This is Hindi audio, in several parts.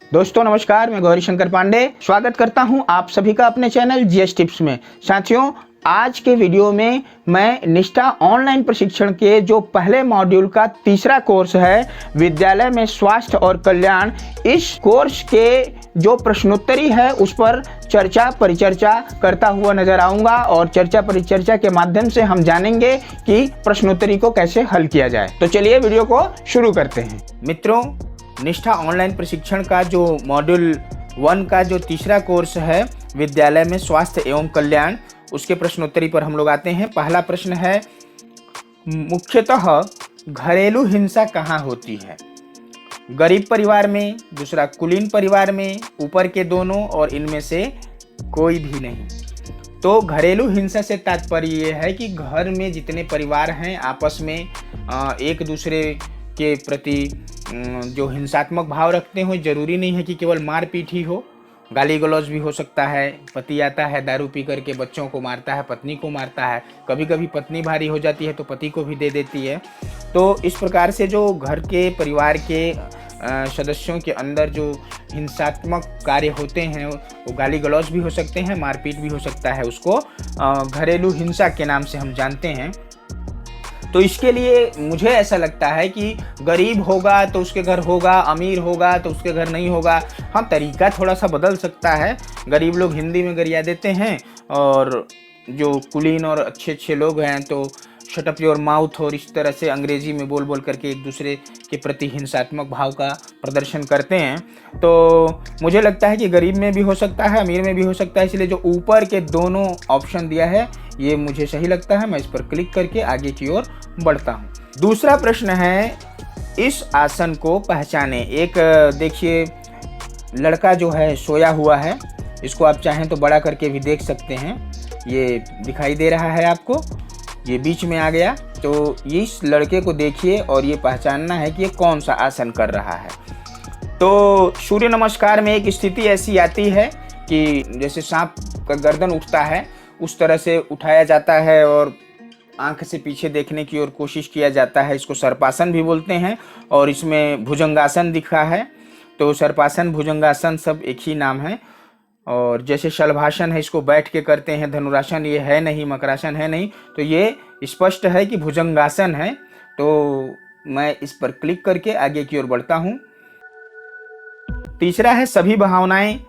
दोस्तों नमस्कार, मैं गौरी शंकर पांडे स्वागत करता हूं आप सभी का अपने चैनल जीएस टिप्स में। साथियों, आज के वीडियो में मैं निष्ठा ऑनलाइन प्रशिक्षण के जो पहले मॉड्यूल का तीसरा कोर्स है विद्यालय में स्वास्थ्य और कल्याण, इस कोर्स के जो प्रश्नोत्तरी है उस पर चर्चा परिचर्चा करता हुआ नजर आऊंगा और चर्चा परिचर्चा के माध्यम से हम जानेंगे कि प्रश्नोत्तरी को कैसे हल किया जाए। तो चलिए वीडियो को शुरू करते हैं। मित्रों, निष्ठा ऑनलाइन प्रशिक्षण का जो मॉड्यूल 1 का जो तीसरा कोर्स है विद्यालय में स्वास्थ्य एवं कल्याण, उसके प्रश्नोत्तरी पर हम लोग आते हैं। पहला प्रश्न है, मुख्यतः घरेलू हिंसा कहाँ होती है? गरीब परिवार में, दूसरा कुलीन परिवार में, ऊपर के दोनों, और इनमें से कोई भी नहीं। तो घरेलू हिंसा से तात्पर्य ये है कि घर में जितने परिवार हैं आपस में एक दूसरे के प्रति जो हिंसात्मक भाव रखते हो। जरूरी नहीं है कि केवल मारपीट ही हो, गाली गलौज भी हो सकता है। पति आता है दारू पी करके बच्चों को मारता है, पत्नी को मारता है, कभी कभी पत्नी भारी हो जाती है तो पति को भी दे देती है। तो इस प्रकार से जो घर के परिवार के सदस्यों के अंदर जो हिंसात्मक कार्य होते हैं वो गाली गलौज भी हो सकते हैं, मारपीट भी हो सकता है। उसको घरेलू हिंसा के नाम से हम जानते हैं। तो इसके लिए मुझे ऐसा लगता है कि गरीब होगा तो उसके घर होगा, अमीर होगा तो उसके घर नहीं होगा। हाँ, तरीका थोड़ा सा बदल सकता है। गरीब लोग हिंदी में गरिया देते हैं और जो कुलीन और अच्छे लोग हैं तो शट अप योर माउथ और इस तरह से अंग्रेजी में बोल बोल करके एक दूसरे के प्रति हिंसात्मक भाव का प्रदर्शन करते हैं। तो मुझे लगता है कि गरीब में भी हो सकता है, अमीर में भी हो सकता है। इसलिए जो ऊपर के दोनों ऑप्शन दिया है ये मुझे सही लगता है। मैं इस पर क्लिक करके आगे की ओर बढ़ता हूँ। दूसरा प्रश्न है, इस आसन को पहचाने। एक देखिए लड़का जो है सोया हुआ है, इसको आप चाहें तो बड़ा करके भी देख सकते हैं। ये दिखाई दे रहा है आपको, ये बीच में आ गया। तो इस लड़के को देखिए और ये पहचानना है कि ये कौन सा आसन कर रहा है। तो सूर्य नमस्कार में एक स्थिति ऐसी आती है कि जैसे सांप का गर्दन उठता है उस तरह से उठाया जाता है और आंख से पीछे देखने की ओर कोशिश किया जाता है। इसको सर्पासन भी बोलते हैं और इसमें भुजंगासन दिखा है। तो सर्पासन भुजंगासन सब एक ही नाम है। और जैसे शलभासन है इसको बैठ के करते हैं, धनुरासन ये है नहीं, मकरासन है नहीं, तो ये स्पष्ट है कि भुजंगासन है। तो मैं इस पर क्लिक करके आगे की ओर बढ़ता हूँ। तीसरा है, सभी भावनाएं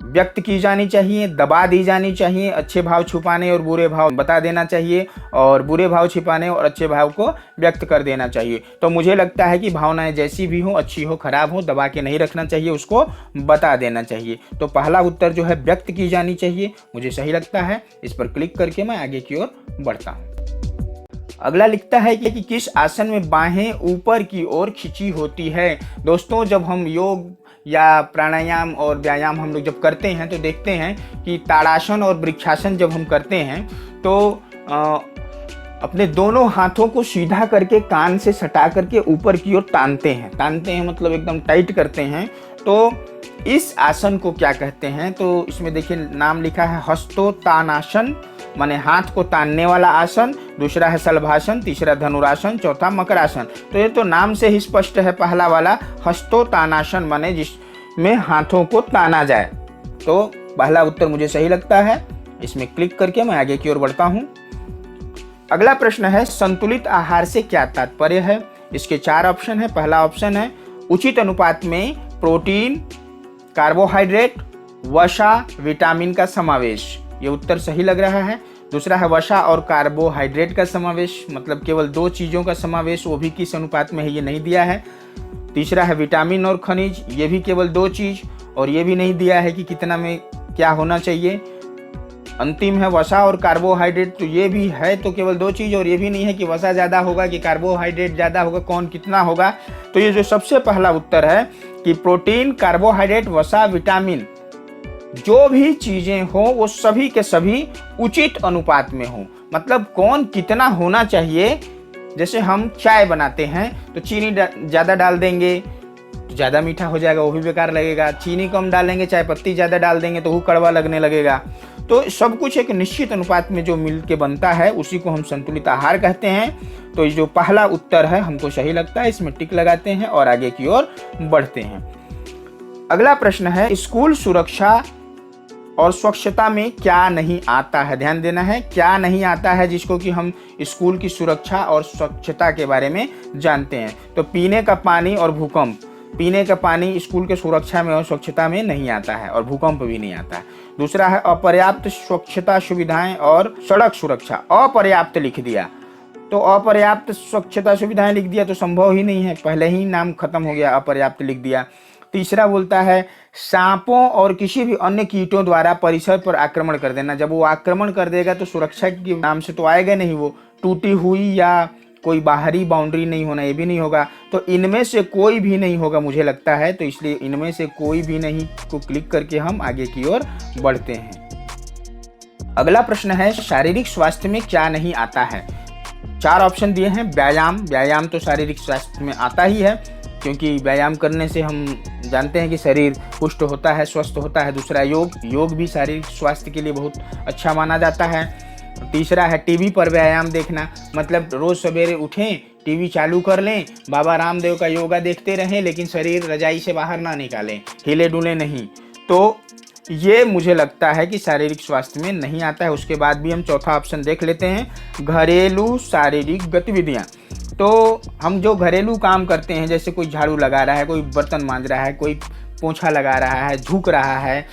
व्यक्त की जानी चाहिए, दबा दी जानी चाहिए। अच्छे भाव छुपाने और बुरे भाव बता देना चाहिए और बुरे भाव छिपाने और अच्छे भाव को व्यक्त कर देना चाहिए। तो मुझे लगता है कि भावनाएं जैसी भी हो, अच्छी हो खराब हो, दबा के नहीं रखना चाहिए, उसको बता देना चाहिए। तो पहला उत्तर जो है व्यक्त की जानी चाहिए, मुझे सही लगता है। इस पर क्लिक करके मैं आगे की ओर बढ़ता हूँ। अगला लिखता है कि किस आसन में बाहें ऊपर की ओर खिंची होती है। दोस्तों, जब हम योग या प्राणायाम और व्यायाम हम लोग जब करते हैं तो देखते हैं कि ताड़ासन और वृक्षासन जब हम करते हैं तो अपने दोनों हाथों को सीधा करके कान से सटा करके ऊपर की ओर तानते हैं मतलब एकदम टाइट करते हैं। तो इस आसन को क्या कहते हैं? तो इसमें देखिए नाम लिखा है हस्तोत्तानासन, माने हाथ को तानने वाला आसन। दूसरा है शलभासन, तीसरा धनुरासन, चौथा मकरासन। तो ये तो नाम से ही स्पष्ट है, पहला वाला हस्तोत्तानासन माने जिसमें हाथों को ताना जाए। तो पहला उत्तर मुझे सही लगता है। इसमें क्लिक करके मैं आगे की ओर बढ़ता हूँ। अगला प्रश्न है, संतुलित आहार से क्या तात्पर्य है? इसके 4 ऑप्शन है। पहला ऑप्शन है, उचित अनुपात में प्रोटीन, कार्बोहाइड्रेट, वसा, विटामिन का समावेश। ये उत्तर सही लग रहा है। दूसरा है वसा और कार्बोहाइड्रेट का समावेश, मतलब केवल 2 चीज़ों का समावेश, वो भी किस अनुपात में है ये नहीं दिया है। तीसरा है विटामिन और खनिज, ये भी केवल 2 चीज़, और ये भी नहीं दिया है कि कितना में क्या होना चाहिए। अंतिम है वसा और कार्बोहाइड्रेट, तो ये भी है तो केवल 2 चीज़, और ये भी नहीं है कि वसा ज़्यादा होगा कि कार्बोहाइड्रेट ज़्यादा होगा, कौन कितना होगा। तो ये जो सबसे पहला उत्तर है कि प्रोटीन, कार्बोहाइड्रेट, वसा, विटामिन जो भी चीज़ें हो वो सभी के सभी उचित अनुपात में हो। मतलब कौन कितना होना चाहिए। जैसे हम चाय बनाते हैं तो चीनी ज़्यादा डाल देंगे तो ज़्यादा मीठा हो जाएगा, वो भी बेकार लगेगा। चीनी कम डालेंगे, चाय पत्ती ज़्यादा डाल देंगे तो वो कड़वा लगने लगेगा। तो सब कुछ एक निश्चित अनुपात में जो मिल के बनता है उसी को हम संतुलित आहार कहते हैं। तो ये जो पहला उत्तर है हमको सही लगता है, इसमें टिक लगाते हैं और आगे की ओर बढ़ते हैं। अगला प्रश्न है, स्कूल सुरक्षा और स्वच्छता में क्या नहीं आता है। ध्यान देना है, क्या नहीं आता है जिसको कि हम स्कूल की सुरक्षा और स्वच्छता के बारे में जानते हैं। तो पीने का पानी और भूकंप। पीने का पानी स्कूल के सुरक्षा में और स्वच्छता में नहीं आता है और भूकंप भी नहीं आता है। दूसरा है अपर्याप्त स्वच्छता सुविधाएं और सड़क सुरक्षा। अपर्याप्त लिख दिया, तो अपर्याप्त स्वच्छता सुविधाएं लिख दिया तो संभव ही नहीं है, पहले ही नाम खत्म हो गया, अपर्याप्त लिख दिया। तीसरा बोलता है सांपों और किसी भी अन्य कीटों द्वारा परिसर पर आक्रमण कर देना। जब वो आक्रमण कर देगा तो सुरक्षा के नाम से तो आएगा नहीं, वो टूटी हुई या कोई बाहरी बाउंड्री नहीं होना, ये भी नहीं होगा। तो इनमें से कोई भी नहीं होगा मुझे लगता है, तो इसलिए इनमें से कोई भी नहीं को क्लिक करके हम आगे की ओर बढ़ते हैं। अगला प्रश्न है, शारीरिक स्वास्थ्य में क्या नहीं आता है। 4 ऑप्शन दिए हैं। व्यायाम तो शारीरिक स्वास्थ्य में आता ही है, क्योंकि व्यायाम करने से हम जानते हैं कि शरीर पुष्ट होता है, स्वस्थ होता है। दूसरा योग भी शारीरिक स्वास्थ्य के लिए बहुत अच्छा माना जाता है। तीसरा है टीवी पर व्यायाम देखना, मतलब रोज सवेरे उठें, टीवी चालू कर लें, बाबा रामदेव का योगा देखते रहें, लेकिन शरीर रजाई से बाहर ना निकालें, हिले डुले नहीं। तो ये मुझे लगता है कि शारीरिक स्वास्थ्य में नहीं आता है। उसके बाद भी हम चौथा ऑप्शन देख लेते हैं, घरेलू शारीरिक गतिविधियाँ। तो हम जो घरेलू काम करते हैं, जैसे कोई झाड़ू लगा रहा है, कोई बर्तन मांज रहा है, कोई पोंछा लगा रहा है, झुक रहा है,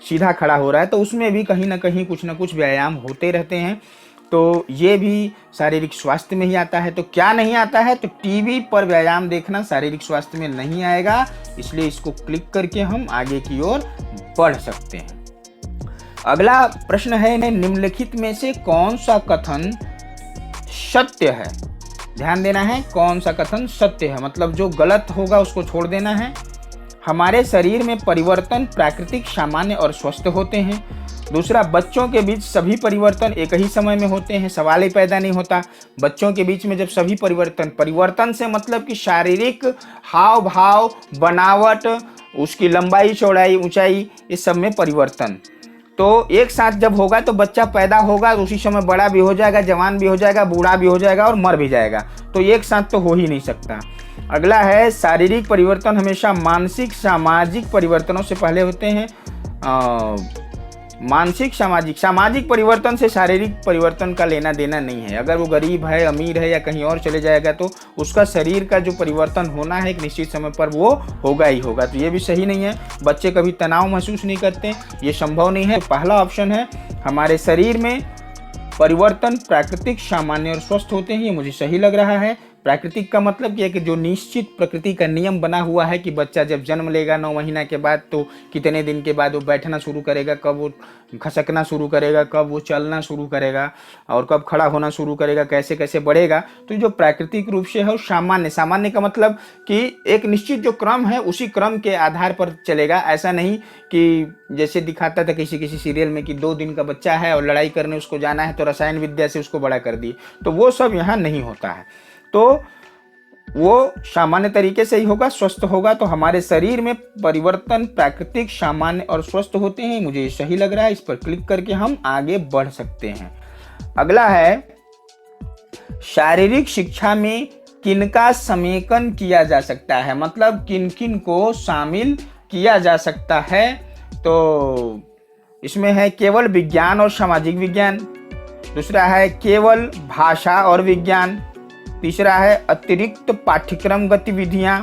सीधा खड़ा हो रहा है, तो उसमें भी कहीं ना कहीं कुछ ना कुछ व्यायाम होते रहते हैं। तो ये भी शारीरिक स्वास्थ्य में ही आता है। तो क्या नहीं आता है, तो टीवी पर व्यायाम देखना शारीरिक स्वास्थ्य में नहीं आएगा, इसलिए इसको क्लिक करके हम आगे की ओर बढ़ सकते हैं। अगला प्रश्न है, निम्नलिखित में से कौन सा कथन सत्य है। ध्यान देना है, कौन सा कथन सत्य है, मतलब जो गलत होगा उसको छोड़ देना है। हमारे शरीर में परिवर्तन प्राकृतिक, सामान्य और स्वस्थ होते हैं। दूसरा, बच्चों के बीच सभी परिवर्तन एक ही समय में होते हैं, सवाल ही पैदा नहीं होता। बच्चों के बीच में जब सभी परिवर्तन से मतलब कि शारीरिक हाव भाव, बनावट, उसकी लंबाई चौड़ाई ऊंचाई, इस सब में परिवर्तन तो एक साथ जब होगा तो बच्चा पैदा होगा, उसी समय बड़ा भी हो जाएगा, जवान भी हो जाएगा, बूढ़ा भी हो जाएगा और मर भी जाएगा। तो एक साथ तो हो ही नहीं सकता। अगला है, शारीरिक परिवर्तन हमेशा मानसिक सामाजिक परिवर्तनों से पहले होते हैं। मानसिक सामाजिक परिवर्तन से शारीरिक परिवर्तन का लेना देना नहीं है। अगर वो गरीब है, अमीर है या कहीं और चले जाएगा तो उसका शरीर का जो परिवर्तन होना है एक निश्चित समय पर वो होगा ही होगा। तो ये भी सही नहीं है। बच्चे कभी तनाव महसूस नहीं करते, ये संभव नहीं है। तो पहला ऑप्शन है, हमारे शरीर में परिवर्तन प्राकृतिक, सामान्य और स्वस्थ होते हैं, ये मुझे सही लग रहा है। प्राकृतिक का मतलब ये है कि जो निश्चित प्रकृति का नियम बना हुआ है कि बच्चा जब जन्म लेगा 9 महीना के बाद तो कितने दिन के बाद वो बैठना शुरू करेगा, कब वो खसकना शुरू करेगा, कब वो चलना शुरू करेगा और कब खड़ा होना शुरू करेगा, कैसे कैसे बढ़ेगा। तो जो प्राकृतिक रूप से है वो सामान्य का मतलब कि एक निश्चित जो क्रम है उसी क्रम के आधार पर चलेगा। ऐसा नहीं कि जैसे दिखाता था किसी सीरियल में कि 2 दिन का बच्चा है और लड़ाई करने उसको जाना है तो रसायन विद्या से उसको बड़ा कर दिए, तो वो सब यहाँ नहीं होता है। तो वो सामान्य तरीके से ही होगा, स्वस्थ होगा। तो हमारे शरीर में परिवर्तन प्राकृतिक, सामान्य और स्वस्थ होते हैं, मुझे सही लग रहा है। इस पर क्लिक करके हम आगे बढ़ सकते हैं। अगला है, शारीरिक शिक्षा में किनका समेकन किया जा सकता है, मतलब किन किन को शामिल किया जा सकता है। तो इसमें है केवल विज्ञान और सामाजिक विज्ञान, दूसरा है केवल भाषा और विज्ञान, तीसरा है अतिरिक्त पाठ्यक्रम गतिविधियां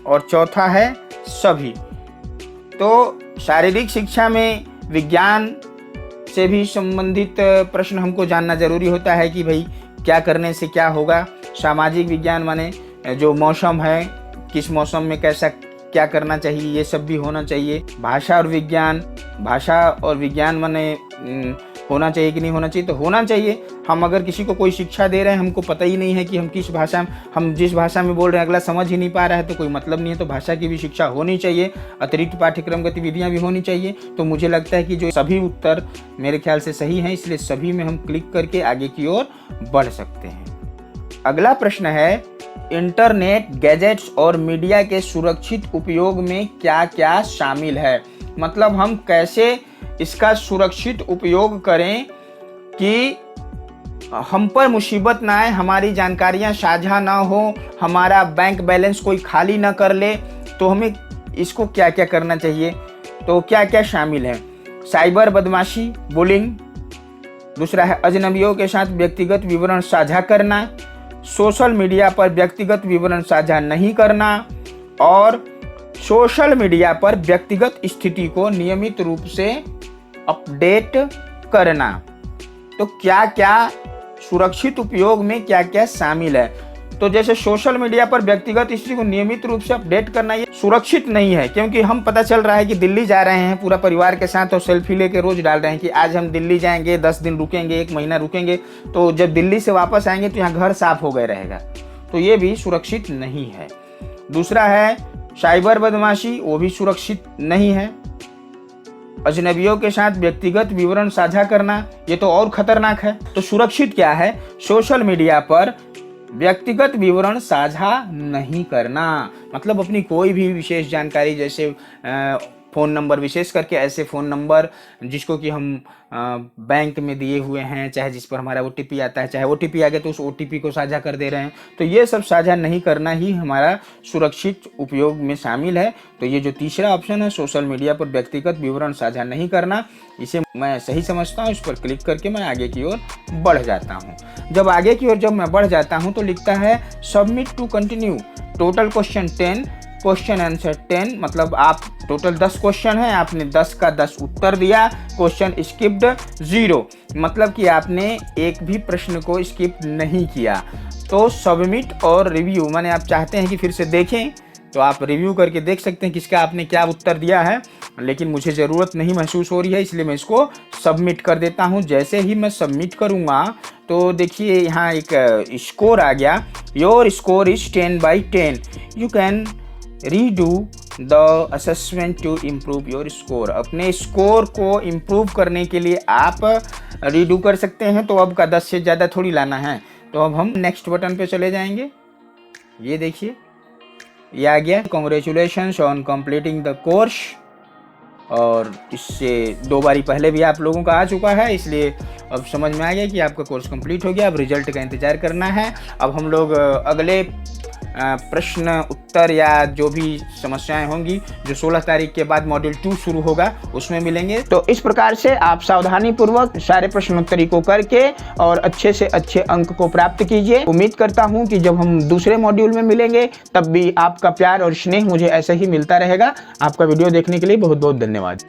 और चौथा है सभी। तो शारीरिक शिक्षा में विज्ञान से भी संबंधित प्रश्न हमको जानना जरूरी होता है कि भाई क्या करने से क्या होगा। सामाजिक विज्ञान माने जो मौसम है, किस मौसम में कैसा क्या करना चाहिए, ये सब भी होना चाहिए। भाषा और विज्ञान माने होना चाहिए कि नहीं होना चाहिए, तो होना चाहिए। हम अगर किसी को कोई शिक्षा दे रहे हैं, हमको पता ही नहीं है कि हम जिस भाषा में बोल रहे हैं अगला समझ ही नहीं पा रहा है, तो कोई मतलब नहीं है। तो भाषा की भी शिक्षा होनी चाहिए, अतिरिक्त पाठ्यक्रम गतिविधियां भी होनी चाहिए। तो मुझे लगता है कि जो सभी उत्तर मेरे ख्याल से सही हैं, इसलिए सभी में हम क्लिक करके आगे की ओर बढ़ सकते हैं। अगला प्रश्न है, इंटरनेट, गैजेट्स और मीडिया के सुरक्षित उपयोग में क्या क्या शामिल है, मतलब हम कैसे इसका सुरक्षित उपयोग करें कि हम पर मुसीबत ना आए, हमारी जानकारियां साझा ना हो, हमारा बैंक बैलेंस कोई खाली ना कर ले। तो हमें इसको क्या क्या करना चाहिए। तो क्या क्या शामिल है? साइबर बदमाशी, बुलिंग, दूसरा है अजनबियों के साथ व्यक्तिगत विवरण साझा करना, सोशल मीडिया पर व्यक्तिगत विवरण साझा नहीं करना, और सोशल मीडिया पर व्यक्तिगत स्थिति को नियमित रूप से अपडेट करना। तो क्या क्या सुरक्षित उपयोग में क्या क्या शामिल है? तो जैसे सोशल मीडिया पर व्यक्तिगत स्थिति को नियमित रूप से अपडेट करना, ये सुरक्षित नहीं है, क्योंकि हम पता चल रहा है कि दिल्ली जा रहे हैं पूरा परिवार के साथ और सेल्फी लेके रोज डाल रहे हैं कि आज हम दिल्ली जाएंगे, 10 दिन रुकेंगे, 1 महीना रुकेंगे, तो जब दिल्ली से वापस आएंगे तो यहाँ घर साफ हो गए रहेगा। तो ये भी सुरक्षित नहीं है। दूसरा है साइबर बदमाशी, वो भी सुरक्षित नहीं है। अजनबियों के साथ व्यक्तिगत विवरण साझा करना, ये तो और खतरनाक है। तो सुरक्षित क्या है? सोशल मीडिया पर व्यक्तिगत विवरण साझा नहीं करना, मतलब अपनी कोई भी विशेष जानकारी, जैसे फ़ोन नंबर, विशेष करके ऐसे फ़ोन नंबर जिसको कि हम बैंक में दिए हुए हैं, चाहे जिस पर हमारा OTP आता है, चाहे OTP आ गया तो उस OTP को साझा कर दे रहे हैं, तो ये सब साझा नहीं करना ही हमारा सुरक्षित उपयोग में शामिल है। तो ये जो तीसरा ऑप्शन है, सोशल मीडिया पर व्यक्तिगत विवरण साझा नहीं करना, इसे मैं सही समझता हूँ। इस पर क्लिक करके मैं आगे की ओर बढ़ जाता हूँ। जब आगे की ओर मैं बढ़ जाता हूँ तो लिखता है submit to continue, total question 10, question answer 10, मतलब आप टोटल 10 क्वेश्चन है, आपने 10 का 10 उत्तर दिया, क्वेश्चन स्किप्ड 0, मतलब कि आपने एक भी प्रश्न को स्किप नहीं किया। तो सबमिट और रिव्यू, माने आप चाहते हैं कि फिर से देखें तो आप रिव्यू करके देख सकते हैं किसका आपने क्या उत्तर दिया है, लेकिन मुझे ज़रूरत नहीं महसूस हो रही है, इसलिए मैं इसको सबमिट कर देता हूं। जैसे ही मैं सबमिट करूंगा तो देखिए यहाँ एक स्कोर आ गया, your score is 10/10, you can redo the assessment to improve your score. अपने स्कोर को इम्प्रूव करने के लिए आप रीडू कर सकते हैं। तो अब का 10 से ज़्यादा थोड़ी लाना है। तो अब हम नेक्स्ट बटन पे चले जाएंगे। ये देखिए ये आ गया, congratulations on completing the course, और इससे 2 बारी पहले भी आप लोगों का आ चुका है, इसलिए अब समझ में आ गया कि आपका कोर्स कंप्लीट हो गया। अब रिजल्ट का इंतज़ार करना है। अब हम लोग अगले प्रश्न उत्तर या जो भी समस्याएं होंगी जो 16 तारीख के बाद मॉड्यूल 2 शुरू होगा उसमें मिलेंगे। तो इस प्रकार से आप सावधानी पूर्वक सारे प्रश्नोत्तरी को करके और अच्छे से अच्छे अंक को प्राप्त कीजिए। उम्मीद करता हूं कि जब हम दूसरे मॉड्यूल में मिलेंगे तब भी आपका प्यार और स्नेह मुझे ऐसे ही मिलता रहेगा। आपका वीडियो देखने के लिए बहुत बहुत धन्यवाद।